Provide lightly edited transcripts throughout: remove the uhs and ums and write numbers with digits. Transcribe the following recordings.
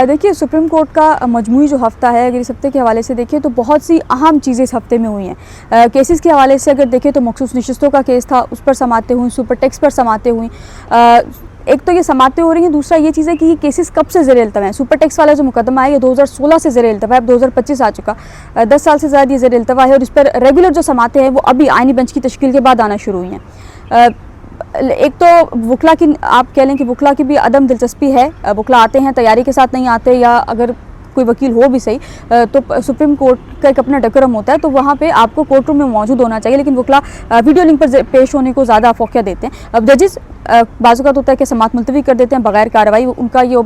देखिए, supreme court का मजमूई जो हफ्ता है, अगर इस हफ्ते के हवाले से देखें तो बहुत सी अहम चीज़ें इस हफ्ते में हुई हैं। केसेस के हवाले से अगर देखें तो मखसूस नशिस्तों का केस था, उस पर समातें हुई, सुपर टैक्स पर समातें हुई। एक तो ये समातें हो रही हैं, दूसरा ये चीज़ है कि ये केसेस कब से ज़ेर इल्तवा है। सुपर टैक्स वाला जो मुकदमा है ये 2016 से ज़ेर इल्तवा है, अब 2025 आ चुका। 10 साल से ज़्यादा ये ज़ेर इल्तवा है और इस पर रेगुलर जो समातें हैं वो अभी आइनी बेंच की तश्कील के बाद आना शुरू हुई हैं। एक तो वकला की, आप कह लें कि वकला की भी अदम दिलचस्पी है। वकला आते हैं, तैयारी के साथ नहीं आते, या अगर कोई वकील हो भी सही तो सुप्रीम कोर्ट का एक अपना डकरम होता है, तो वहाँ पे आपको कोर्ट रूम में मौजूद होना चाहिए। लेकिन वकला वीडियो लिंक पर पेश होने को ज़्यादा फोकिया देते हैं। अब जजेस बाज़ औक़ात होता है कि समात मुलतवी कर देते हैं बगैर कार्रवाई। उनका ये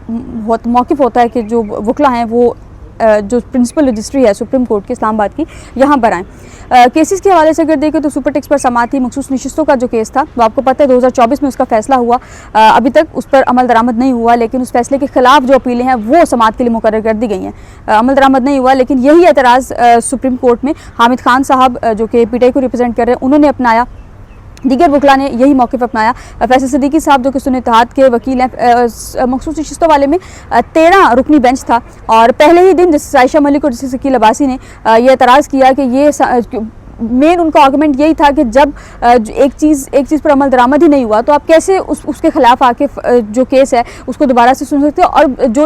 मौक़िफ़ होता है कि जो वकला हैं वो जो प्रिंसिपल रजिस्ट्री है सुप्रीम कोर्ट की इस्लामाबाद की, यहाँ पर आएँ। केसेस के हवाले से अगर देखें तो सुपर टैक्स पर समात थी, मखसूस नशिस्तों का जो केस था वो आपको पता है 2024 में उसका फैसला हुआ। अभी तक उस पर अमल दरामद नहीं हुआ, लेकिन उस फैसले के खिलाफ जो अपीलें हैं वो समात के लिए मुकर्रर कर दी गई हैं। अमल दरामद नहीं हुआ, लेकिन यही एतराज़ सुप्रीम कोर्ट में हामिद खान साहब जो कि पीटीआई को रिप्रेजेंट कर रहे हैं उन्होंने अपनाया। दीगर वकला ने यही मौक़िफ़ अपनाया। फैसल सिद्दीकी साहब जो कि सुन्नी इत्तेहाद के वकील हैं, मखसूस नशिस्तों वाले में 13 रुकनी बेंच था और पहले ही दिन जस्टिस आयशा मलिक और जस्टिस अकील अब्बासी ने यह एतराज़ किया कि ये मेन उनका आर्गूमेंट यही था कि जब एक चीज़ पर अमल दरामद ही नहीं हुआ तो आप कैसे उसके खिलाफ आके जो केस है उसको दोबारा से सुन सकते हो। और जो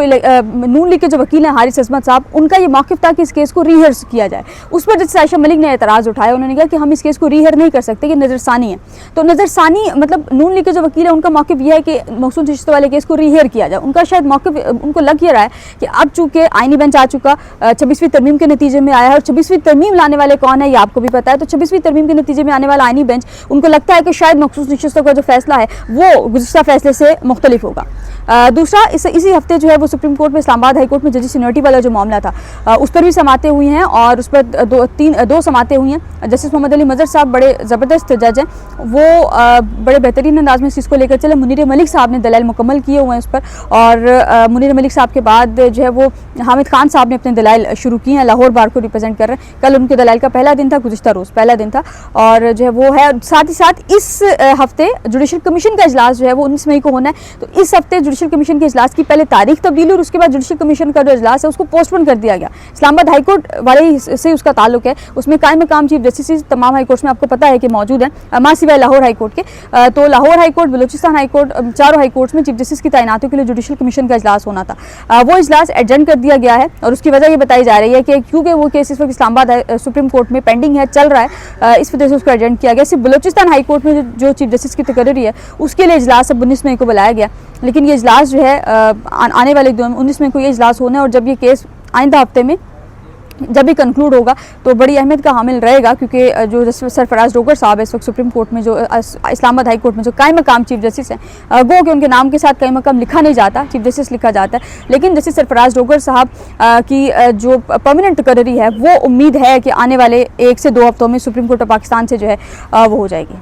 नून लीग के जो वकील हैं हारिस अजमत साहब, उनका ये मौक़िफ़ था कि इस केस को रीहर किया जाए। उस पर जस्टिस आयशा मलिक ने एतराज़ उठाया। उन्होंने कहा कि हम इस केस को रीहर नहीं कर सकते, कि नज़रसानी है। तो नज़रसानी मतलब नून लीग के जो वकील है उनका मौक़िफ़ यह है कि मखसूस नशिस्तों वाले केस को रीहर किया जाए। उनका शायद मौक़िफ़ उनको लग ये रहा है कि अब चूँकि आइनी बेंच आ चुका, 26वीं तरमीम के नतीजे में आया है, और 26वीं तरमीम लाने वाले कौन है ये आपको भी पता है। तो 26वीं तरमीम के नतीजे में आने वाला आइनी बेंच, उनको लगता है कि शायद मखसूस नशिस्तों का जो फैसला है वो गुज़िश्ता फैसले से मुख्तलिफ होगा। दूसरा, इसी हफ्ते जो है वो सुप्रीम कोर्ट में इस्लामाबाद हाई कोर्ट में जजेस सीनियरिटी वाला जो मामला था उस पर भी समातें हुई हैं और उस पर दो समातें हुई हैं। जस्टिस मोहम्मद अली मजहर साहब बड़े ज़बरदस्त जज हैं, वो बड़े बेहतरीन अंदाज में इस चीज़ को लेकर चले। मुनीर मलिक साहब ने दलाइल मुकम्मल किए हुए हैं उस पर, और मुनीर मलिक साहब के बाद जो है वो हामिद खान साहब ने अपने दलाइल शुरू किए हैं, लाहौर बार को रिप्रेजेंट कर रहे हैं। कल उनके दलाइल का पहला दिन था, गुज़िश्ता रोज़ पहला दिन था, और जो है वो है। साथ ही साथ इस हफ्ते जुडिशल कमीशन का इजलास जो है वो 19 मई को होना है। तो इस हफ्ते जुडिशल कमीशन के इजलास की पहले तारीख तब्दील और उसके बाद जुडिशल कमीशन का जो इजलास है उसको पोस्टपोन कर दिया गया। इस्लामाबाद हाई कोर्ट वाले से उसका ताल्लुक है, उसमें कायम मकाम चीफ जस्टिस तमाम हाई कोर्ट्स में आपको पता है कि मौजूद हैं, मां सिवाय लाहौर हाई कोर्ट के। तो Lahore high court, Balochistan high court, चारों हाई कोर्ट्स में चीफ जस्टिस की तैनाती के लिए जुडिशल कमीशन का इजलास होना था। वो इजलास एडजर्न कर दिया गया है और उसकी वजह ये बताई जा रही है कि क्योंकि वो केस इस वक्त इस्लामाबाद सुप्रीम कोर्ट में पेंडिंग है, चल रहा है, इस वजह से उसको एडजर्न किया गया। सिर्फ बलूचिस्तान हाई कोर्ट में जो चीफ जस्टिस की तकर्री है उसके लिए इजलास अब 19 मई को बुलाया गया। लेकिन ये इजलास जो है आने वाले 19 मई को ये इजलास होना है, और जब ये केस आइंदा हफ्ते में जब भी कंक्लूड होगा तो बड़ी अहमियत का हामिल रहेगा, क्योंकि जो जस्टिस सरफराज डोगर साहब है इस वक्त सुप्रीम कोर्ट में, जो इस्लामाबाद हाई कोर्ट में जो कायम मकाम चीफ जस्टिस हैं, गो कि उनके नाम के साथ कायम मकाम लिखा नहीं जाता, चीफ जस्टिस लिखा जाता है, लेकिन जस्टिस सरफराज डोगर साहब की जो परमानेंट तकर्री है वो उम्मीद है कि आने वाले 1 से 2 हफ्तों में सुप्रीम कोर्ट ऑफ पाकिस्तान से जो है वो हो जाएगी।